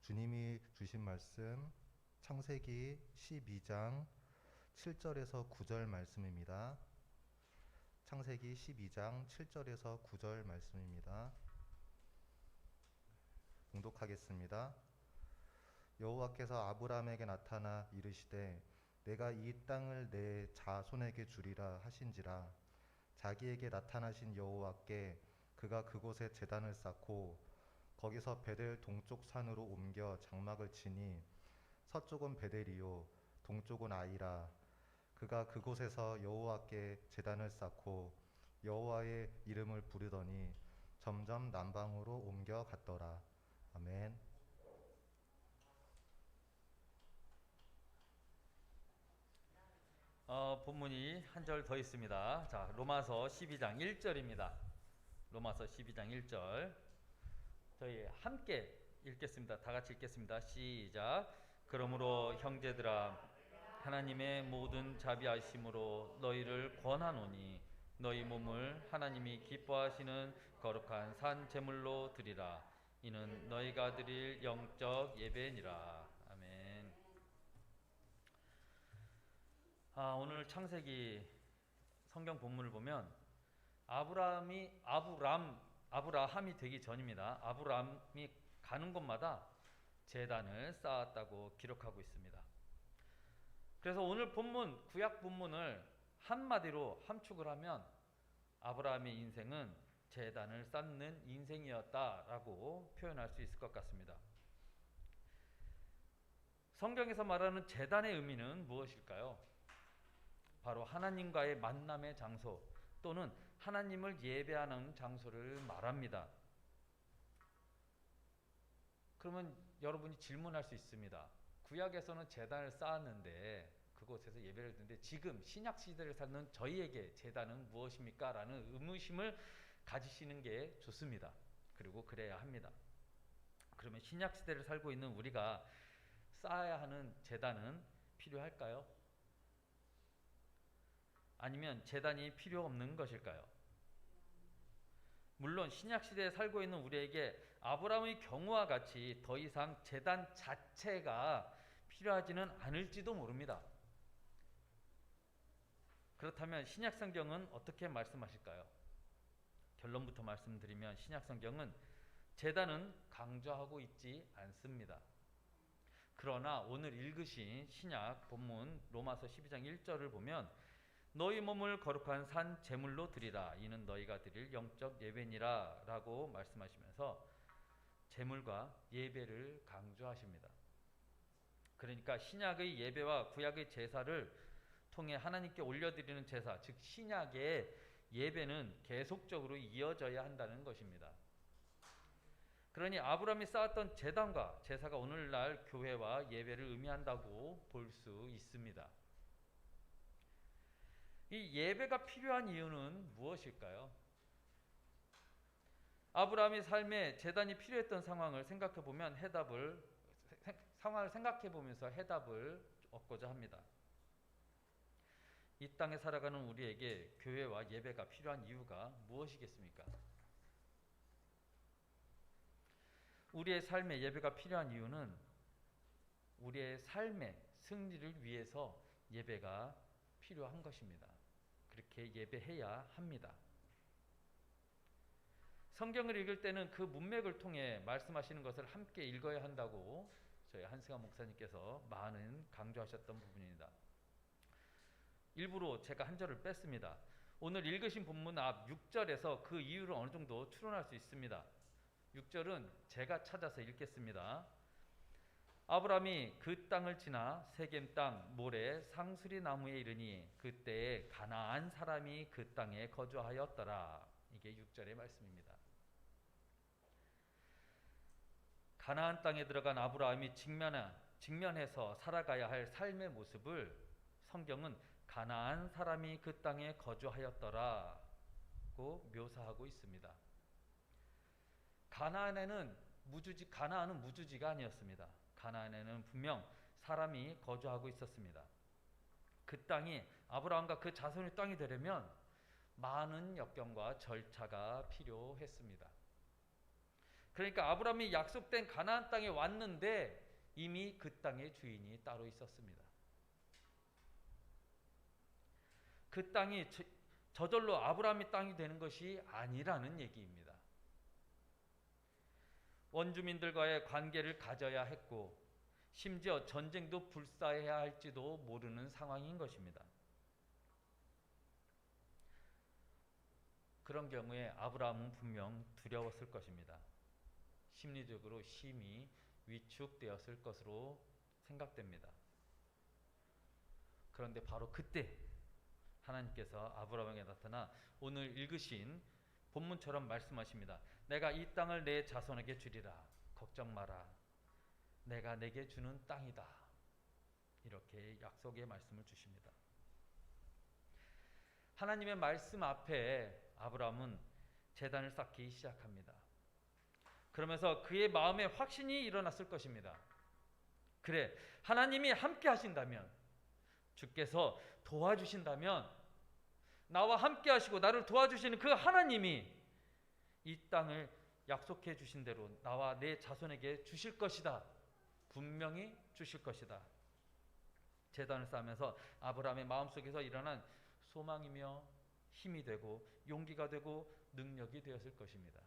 주님이 주신 말씀 창세기 12장 7절에서 9절 말씀입니다. 창세기 12장 7절에서 9절 말씀입니다. 봉독하겠습니다. 여호와께서 아브라함에게 나타나 이르시되 내가 이 땅을 내 자손에게 주리라 하신지라. 자기에게 나타나신 여호와께 그가 그곳에 제단을 쌓고 거기서 베델 동쪽 산으로 옮겨 장막을 치니 서쪽은 베델이요 동쪽은 아이라. 그가 그곳에서 여호와께 제단을 쌓고 여호와의 이름을 부르더니 점점 남방으로 옮겨 갔더라. 아멘. 본문이 한 절 더 있습니다. 자, 로마서 12장 1절입니다. 로마서 12장 1절. 저희 함께 읽겠습니다. 다 같이 읽겠습니다. 시작. 그러므로 형제들아, 하나님의 모든 자비하심으로 너희를 권하노니 너희 몸을 하나님이 기뻐하시는 거룩한 산 제물로 드리라. 이는 너희가 드릴 영적 예배니라. 아멘. 오늘 창세기 성경 본문을 보면 아브라함이 되기 전입니다. 아브라함이 가는 곳마다 제단을 쌓았다고 기록하고 있습니다. 그래서 오늘 본문, 구약 본문을 한마디로 함축을 하면 아브라함의 인생은 제단을 쌓는 인생이었다라고 표현할 수 있을 것 같습니다. 성경에서 말하는 제단의 의미는 무엇일까요? 바로 하나님과의 만남의 장소 또는 하나님을 예배하는 장소를 말합니다. 그러면 여러분이 질문할 수 있습니다. 구약에서는 제단을 쌓았는데 그곳에서 예배를 드는데 지금 신약 시대를 사는 저희에게 제단은 무엇입니까? 라는 의무심을 가지시는 게 좋습니다. 그리고 그래야 합니다. 그러면 신약 시대를 살고 있는 우리가 쌓아야 하는 제단은 필요할까요? 아니면 제단이 필요 없는 것일까요? 물론 신약 시대에 살고 있는 우리에게 아브라함의 경우와 같이 더 이상 제단 자체가 필요하지는 않을지도 모릅니다. 그렇다면 신약 성경은 어떻게 말씀하실까요? 결론부터 말씀드리면 신약 성경은 제단은 강조하고 있지 않습니다. 그러나 오늘 읽으신 신약 본문 로마서 12장 1절을 보면 너희 몸을 거룩한 산 제물로 드리라. 이는 너희가 드릴 영적 예배니라 라고 말씀하시면서 제물과 예배를 강조하십니다. 그러니까 신약의 예배와 구약의 제사를 통해 하나님께 올려드리는 제사, 즉 신약의 예배는 계속적으로 이어져야 한다는 것입니다. 그러니 아브라함이 쌓았던 제단과 제사가 오늘날 교회와 예배를 의미한다고 볼 수 있습니다. 이 예배가 필요한 이유는 무엇일까요? 아브라함의 삶에 제단이 필요했던 상황을 생각해보면 상황을 생각해보면서 해답을 얻고자 합니다. 이 땅에 살아가는 우리에게 교회와 예배가 필요한 이유가 무엇이겠습니까? 우리의 삶에 예배가 필요한 이유는 우리의 삶의 승리를 위해서 예배가 필요한 것입니다. 그렇게 예배해야 합니다. 성경을 읽을 때는 그 문맥을 통해 말씀하시는 것을 함께 읽어야 한다고 저희 한승환 목사님께서 많은 강조하셨던 부분입니다. 일부러 제가 한 절을 뺐습니다. 오늘 읽으신 본문 앞 6절에서 그 이유를 어느 정도 추론할 수 있습니다. 6절은 제가 찾아서 읽겠습니다. 아브라함이 그 땅을 지나 세겜 땅 모래 상수리 나무에 이르니 그때에 가나안 사람이 그 땅에 거주하였더라. 이게 6절의 말씀입니다. 가나안 땅에 들어간 아브라함이 직면해서 살아가야 할 삶의 모습을 성경은 가나안 사람이 그 땅에 거주하였더라고 묘사하고 있습니다. 가나안은 무주지가 아니었습니다. 가나안에는 분명 사람이 거주하고 있었습니다. 그 땅이 아브라함과 그 자손의 땅이 되려면 많은 역경과 절차가 필요했습니다. 그러니까 아브라함이 약속된 가나안 땅에 왔는데 이미 그 땅의 주인이 따로 있었습니다. 그 땅이 저절로 아브라함의 땅이 되는 것이 아니라는 얘기입니다. 원주민들과의 관계를 가져야 했고 심지어 전쟁도 불사해야 할지도 모르는 상황인 것입니다. 그런 경우에 아브라함은 분명 두려웠을 것입니다. 심리적으로 심히 위축되었을 것으로 생각됩니다. 그런데 바로 그때 하나님께서 아브라함에게 나타나 오늘 읽으신 본문처럼 말씀하십니다. 내가 이 땅을 내 자손에게 주리라. 걱정 마라. 내가 내게 주는 땅이다. 이렇게 약속의 말씀을 주십니다. 하나님의 말씀 앞에 아브라함은 제단을 쌓기 시작합니다. 그러면서 그의 마음에 확신이 일어났을 것입니다. 그래, 하나님이 함께 하신다면, 주께서 도와주신다면, 나와 함께 하시고 나를 도와주시는 그 하나님이 이 땅을 약속해 주신 대로 나와 내 자손에게 주실 것이다. 분명히 주실 것이다. 제단을 쌓으면서 아브라함의 마음속에서 일어난 소망이며 힘이 되고 용기가 되고 능력이 되었을 것입니다.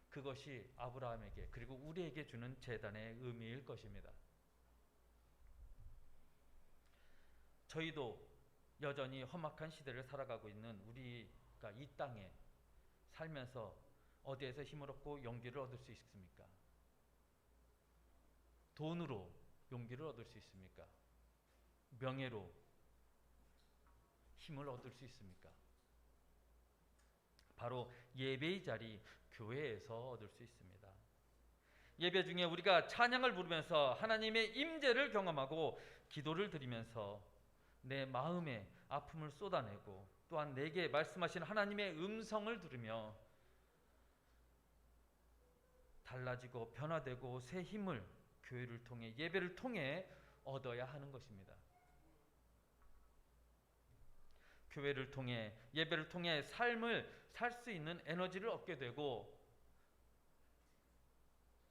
그것이 아브라함에게 그리고 우리에게 주는 제단의 의미일 것입니다. 저희도 여전히 험악한 시대를 살아가고 있는 우리가 이 땅에 살면서 어디에서 힘을 얻고 용기를 얻을 수 있습니까? 돈으로 용기를 얻을 수 있습니까? 명예로 힘을 얻을 수 있습니까? 바로 예배의 자리, 교회에서 얻을 수 있습니다. 예배 중에 우리가 찬양을 부르면서 하나님의 임재를 경험하고 기도를 드리면서 내 마음의 아픔을 쏟아내고 또한 내게 말씀하신 하나님의 음성을 들으며 달라지고 변화되고 새 힘을 교회를 통해 예배를 통해 얻어야 하는 것입니다. 교회를 통해 예배를 통해 삶을 살 수 있는 에너지를 얻게 되고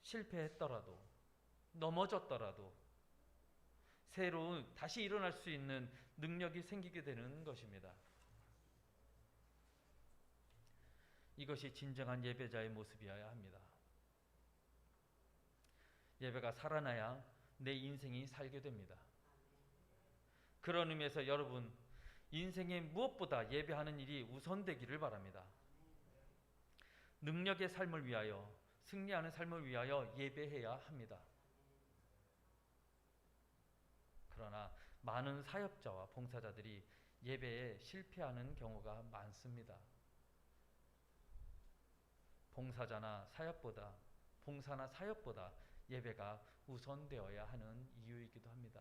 실패했더라도 넘어졌더라도 새로운 다시 일어날 수 있는 능력이 생기게 되는 것입니다. 이것이 진정한 예배자의 모습이어야 합니다. 예배가 살아나야 내 인생이 살게 됩니다. 그런 의미에서 여러분 인생에 무엇보다 예배하는 일이 우선되기를 바랍니다. 능력의 삶을 위하여 승리하는 삶을 위하여 예배해야 합니다. 그러나 많은 사역자와 봉사자들이 예배에 실패하는 경우가 많습니다. 봉사나 사역보다 예배가 우선되어야 하는 이유이기도 합니다.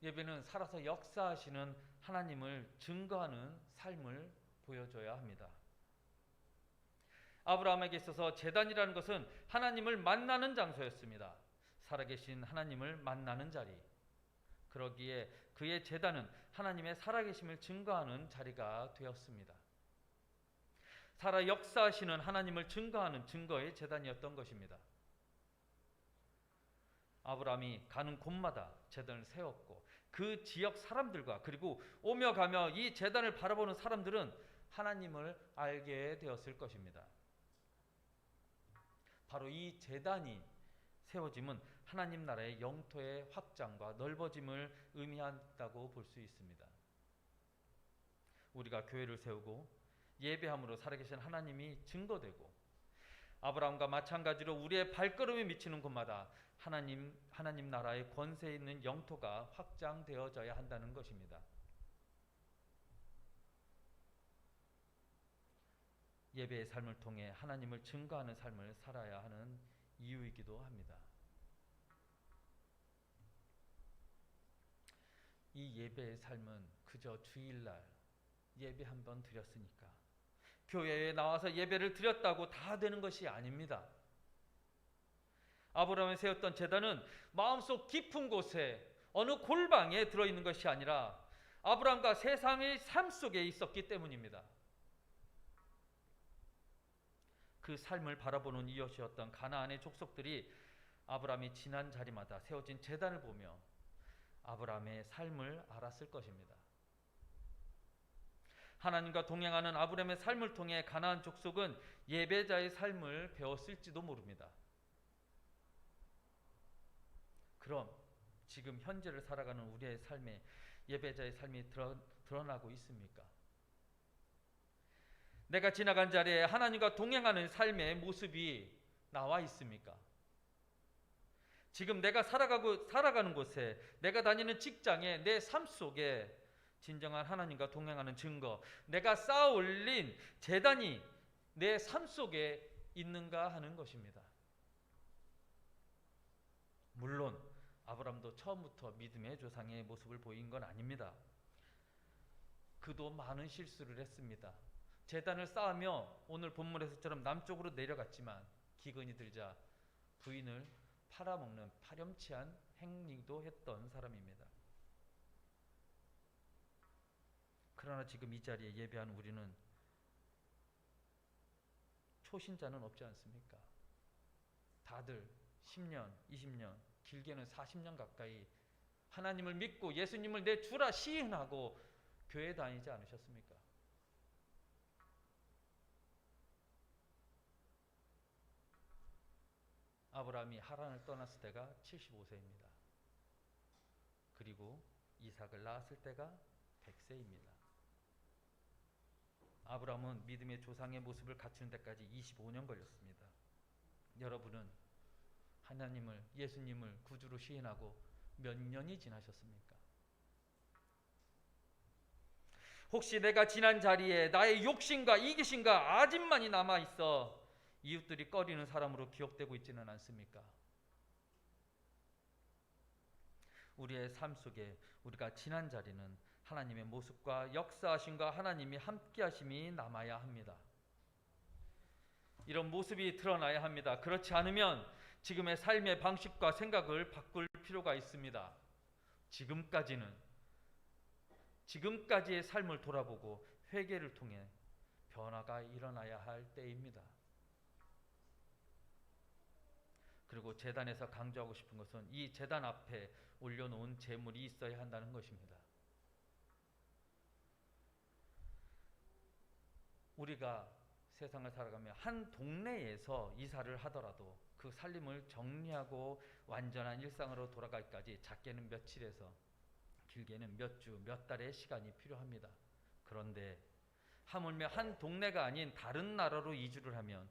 예배는 살아서 역사하시는 하나님을 증거하는 삶을 보여줘야 합니다. 아브라함에게 있어서 제단이라는 것은 하나님을 만나는 장소였습니다. 살아계신 하나님을 만나는 자리. 그러기에 그의 제단은 하나님의 살아계심을 증거하는 자리가 되었습니다. 살아 역사하시는 하나님을 증거하는 증거의 제단이었던 것입니다. 아브라함이 가는 곳마다 제단을 세웠고 그 지역 사람들과 그리고 오며 가며 이 제단을 바라보는 사람들은 하나님을 알게 되었을 것입니다. 바로 이 제단이 세워짐은 하나님 나라의 영토의 확장과 넓어짐을 의미한다고 볼 수 있습니다. 우리가 교회를 세우고 예배함으로 살아계신 하나님이 증거되고 아브라함과 마찬가지로 우리의 발걸음이 미치는 곳마다 하나님 나라의 권세 있는 영토가 확장되어져야 한다는 것입니다. 예배의 삶을 통해 하나님을 증거하는 삶을 살아야 하는 이유이기도 합니다. 이 예배의 삶은 그저 주일날 예배 한번 드렸으니까 교회에 나와서 예배를 드렸다고 다 되는 것이 아닙니다. 아브라함이 세웠던 제단은 마음속 깊은 곳에 어느 골방에 들어있는 것이 아니라 아브라함과 세상의 삶 속에 있었기 때문입니다. 그 삶을 바라보는 이웃이었던 가나안의 족속들이 아브라함이 지난 자리마다 세워진 제단을 보며 아브라함의 삶을 알았을 것입니다. 하나님과 동행하는 아브라함의 삶을 통해 가나안 족속은 예배자의 삶을 배웠을지도 모릅니다. 그럼 지금 현재를 살아가는 우리의 삶에 예배자의 삶이 드러나고 있습니까? 내가 지나간 자리에 하나님과 동행하는 삶의 모습이 나와 있습니까? 지금 내가 살아가는 곳에, 내가 다니는 직장에, 내 삶 속에 진정한 하나님과 동행하는 증거, 내가 쌓아 올린 제단이 내 삶 속에 있는가 하는 것입니다. 물론 아브라함도 처음부터 믿음의 조상의 모습을 보인 건 아닙니다. 그도 많은 실수를 했습니다. 제단을 쌓으며 오늘 본문에서처럼 남쪽으로 내려갔지만 기근이 들자 부인을 팔아먹는 파렴치한 행위도 했던 사람입니다. 그러나 지금 이 자리에 예배한 우리는 초신자는 없지 않습니까? 다들 10년, 20년, 길게는 40년 가까이 하나님을 믿고 예수님을 내 주라 시인하고 교회 다니지 않으셨습니까? 아브라함이 하란을 떠났을 때가 75세입니다. 그리고 이삭을 낳았을 때가 100세입니다. 아브라함은 믿음의 조상의 모습을 갖추는 데까지 25년 걸렸습니다. 여러분은 하나님을, 예수님을 구주로 시인하고 몇 년이 지나셨습니까? 혹시 내가 지난 자리에 나의 욕심과 이기심과 아집만이 남아있어 이웃들이 꺼리는 사람으로 기억되고 있지는 않습니까? 우리의 삶 속에 우리가 지난 자리는 하나님의 모습과 역사하심과 하나님이 함께하심이 남아야 합니다. 이런 모습이 드러나야 합니다. 그렇지 않으면 지금의 삶의 방식과 생각을 바꿀 필요가 있습니다. 지금까지의 삶을 돌아보고 회개를 통해 변화가 일어나야 할 때입니다. 그리고 제단에서 강조하고 싶은 것은 이 제단 앞에 올려놓은 제물이 있어야 한다는 것입니다. 우리가 세상을 살아가며 한 동네에서 이사를 하더라도 그 살림을 정리하고 완전한 일상으로 돌아가기까지 작게는 며칠에서 길게는 몇 주, 몇 달의 시간이 필요합니다. 그런데 하물며 한 동네가 아닌 다른 나라로 이주를 하면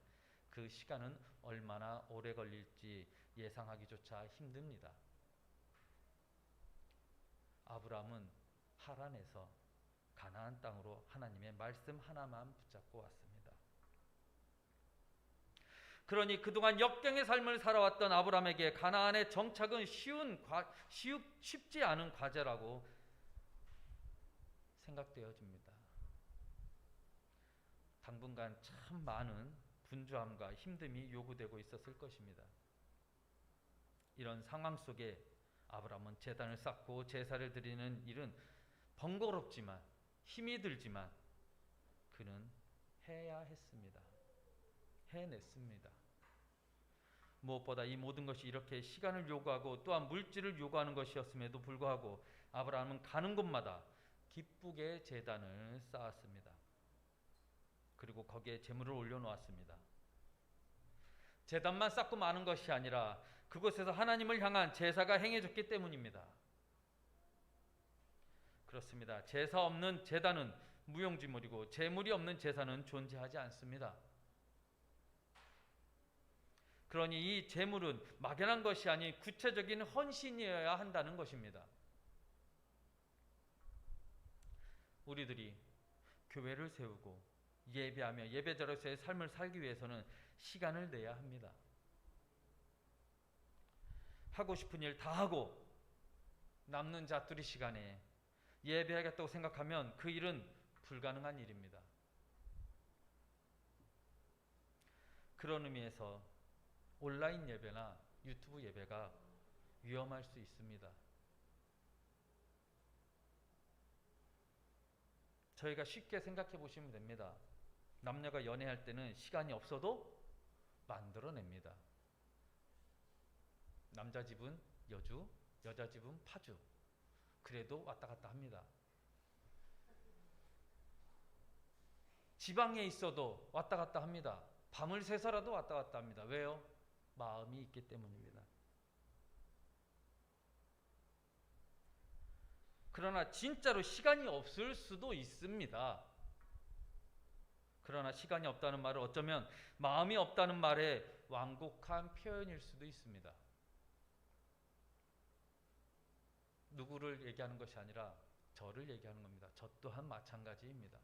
그 시간은 얼마나 오래 걸릴지 예상하기조차 힘듭니다. 아브라함은 하란에서 가나안 땅으로 하나님의 말씀 하나만 붙잡고 왔습니다. 그러니 그동안 역경의 삶을 살아왔던 아브라함에게 가나안의 정착은 쉽지 않은 과제라고 생각되어집니다. 당분간 참 많은 분주함과 힘듦이 요구되고 있었을 것입니다. 이런 상황 속에 아브라함은 제단을 쌓고 제사를 드리는 일은 번거롭지만 힘이 들지만 그는 해야 했습니다. 해냈습니다. 무엇보다 이 모든 것이 이렇게 시간을 요구하고 또한 물질을 요구하는 것이었음에도 불구하고 아브라함은 가는 곳마다 기쁘게 제단을 쌓았습니다. 그리고 거기에 제물을 올려놓았습니다. 제단만 쌓고 마는 것이 아니라 그곳에서 하나님을 향한 제사가 행해졌기 때문입니다. 그렇습니다. 제사 없는 제단은 무용지물이고 제물이 없는 제사는 존재하지 않습니다. 그러니 이 제물은 막연한 것이 아닌 구체적인 헌신이어야 한다는 것입니다. 우리들이 교회를 세우고 예배하며 예배자로서의 삶을 살기 위해서는 시간을 내야 합니다. 하고 싶은 일 다 하고 남는 자투리 시간에 예배하겠다고 생각하면 그 일은 불가능한 일입니다. 그런 의미에서 온라인 예배나 유튜브 예배가 위험할 수 있습니다. 저희가 쉽게 생각해 보시면 됩니다. 남녀가 연애할 때는 시간이 없어도 만들어냅니다. 남자 집은 여주, 여자 집은 파주. 그래도 왔다 갔다 합니다. 지방에 있어도 왔다 갔다 합니다. 밤을 새서라도 왔다 갔다 합니다. 왜요? 마음이 있기 때문입니다. 그러나 진짜로 시간이 없을 수도 있습니다. 그러나 시간이 없다는 말은 어쩌면 마음이 없다는 말의 완곡한 표현일 수도 있습니다. 누구를 얘기하는 것이 아니라 저를 얘기하는 겁니다. 저 또한 마찬가지입니다.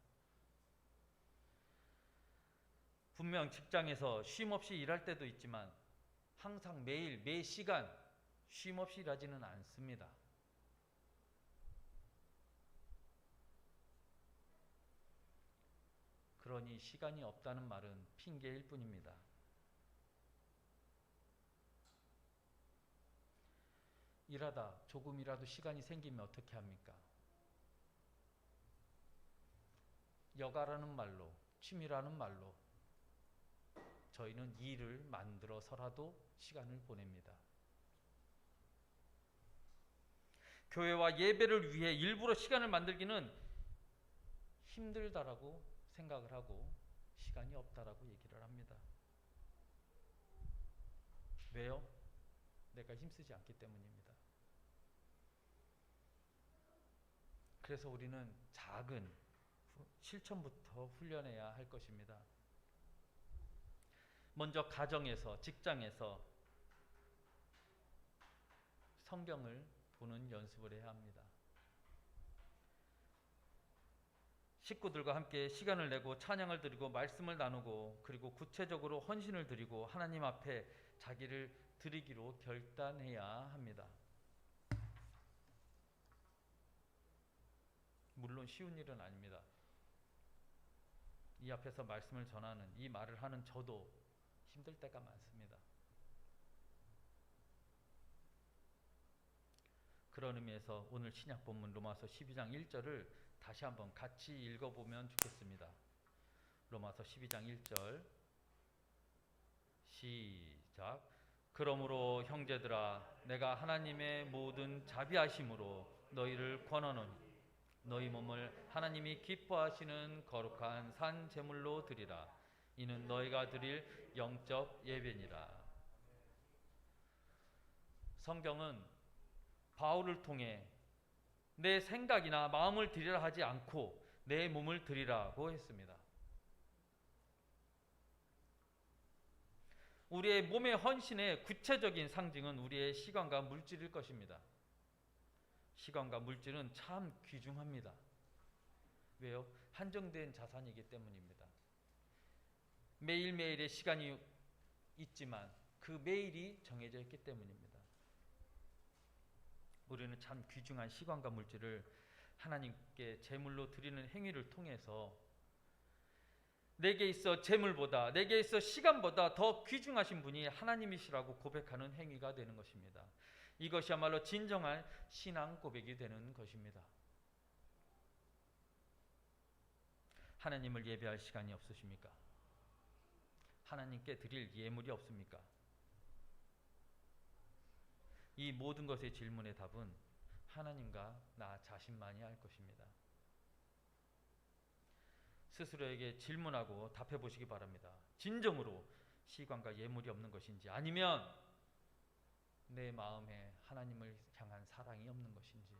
분명 직장에서 쉼 없이 일할 때도 있지만 항상 매일 매 시간 쉼 없이 일하지는 않습니다. 그러니 시간이 없다는 말은 핑계일 뿐입니다. 일하다 조금이라도 시간이 생기면 어떻게 합니까? 여가라는 말로, 취미라는 말로 저희는 일을 만들어서라도 시간을 보냅니다. 교회와 예배를 위해 일부러 시간을 만들기는 힘들다라고 생각을 하고 시간이 없다라고 얘기를 합니다. 왜요? 내가 힘쓰지 않기 때문입니다. 그래서 우리는 작은 실천부터 훈련해야 할 것입니다. 먼저 가정에서, 직장에서 성경을 보는 연습을 해야 합니다. 식구들과 함께 시간을 내고 찬양을 드리고 말씀을 나누고 그리고 구체적으로 헌신을 드리고 하나님 앞에 자기를 드리기로 결단해야 합니다. 물론 쉬운 일은 아닙니다. 이 앞에서 말씀을 전하는, 이 말을 하는 저도 힘들 때가 많습니다. 그런 의미에서 오늘 신약 본문 로마서 12장 1절을 다시 한번 같이 읽어보면 좋겠습니다. 로마서 12장 1절 시작. 그러므로 형제들아 내가 하나님의 모든 자비하심으로 너희를 권하노니 너희 몸을 하나님이 기뻐하시는 거룩한 산 제물로 드리라. 이는 너희가 드릴 영적 예배니라. 성경은 바울을 통해 내 생각이나 마음을 드리라 하지 않고 내 몸을 드리라고 했습니다. 우리의 몸의 헌신의 구체적인 상징은 우리의 시간과 물질일 것입니다. 시간과 물질은 참 귀중합니다. 왜요? 한정된 자산이기 때문입니다. 매일매일의 시간이 있지만 그 매일이 정해져 있기 때문입니다. 우리는 참 귀중한 시간과 물질을 하나님께 제물로 드리는 행위를 통해서 내게 있어 재물보다, 내게 있어 시간보다 더 귀중하신 분이 하나님이시라고 고백하는 행위가 되는 것입니다. 이것이야말로 진정한 신앙 고백이 되는 것입니다. 하나님을 예배할 시간이 없으십니까? 하나님께 드릴 예물이 없습니까? 이 모든 것의 질문의 답은 하나님과 나 자신만이 알 것입니다. 스스로에게 질문하고 답해 보시기 바랍니다. 진정으로 시간과 예물이 없는 것인지, 아니면 내 마음에 하나님을 향한 사랑이 없는 것인지.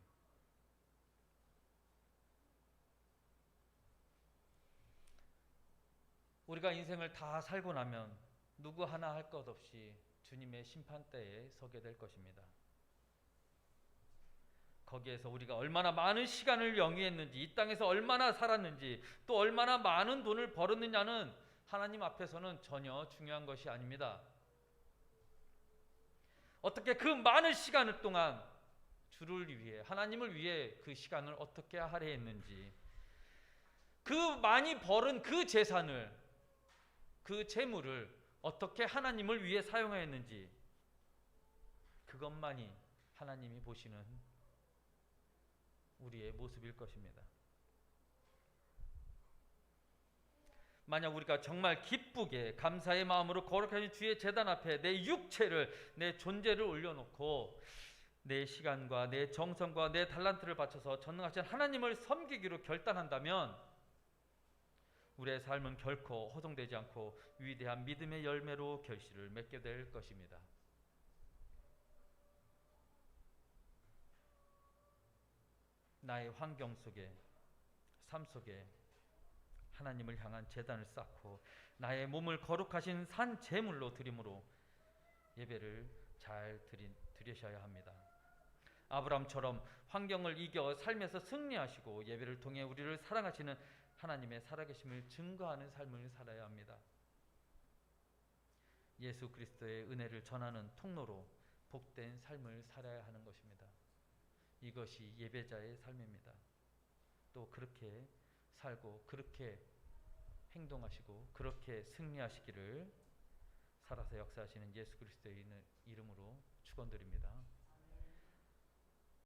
우리가 인생을 다 살고 나면 누구 하나 할 것 없이 주님의 심판대에 서게 될 것입니다. 거기에서 우리가 얼마나 많은 시간을 영위했는지, 이 땅에서 얼마나 살았는지, 또 얼마나 많은 돈을 벌었느냐는 하나님 앞에서는 전혀 중요한 것이 아닙니다. 어떻게 그 많은 시간을 동안 주를 위해, 하나님을 위해 그 시간을 어떻게 할애했는지, 그 많이 벌은 그 재산을, 그 재물을 어떻게 하나님을 위해 사용하였는지, 그것만이 하나님이 보시는 우리의 모습일 것입니다. 만약 우리가 정말 기쁘게 감사의 마음으로 거룩하신 주의 제단 앞에 내 육체를, 내 존재를 올려놓고 내 시간과 내 정성과 내 달란트를 바쳐서 전능하신 하나님을 섬기기로 결단한다면 우리의 삶은 결코 허송되지 않고 위대한 믿음의 열매로 결실을 맺게 될 것입니다. 나의 환경 속에, 삶 속에 하나님을 향한 제단을 쌓고 나의 몸을 거룩하신 산 제물로 드림으로 예배를 잘 드리셔야 합니다. 아브라함처럼 환경을 이겨 삶에서 승리하시고 예배를 통해 우리를 사랑하시는 하나님의 살아계심을 증거하는 삶을 살아야 합니다. 예수 그리스도의 은혜를 전하는 통로로 복된 삶을 살아야 하는 것입니다. 이것이 예배자의 삶입니다. 또 그렇게 살고 그렇게 행동하시고 그렇게 승리하시기를 살아서 역사하시는 예수 그리스도의 이름으로 축원드립니다.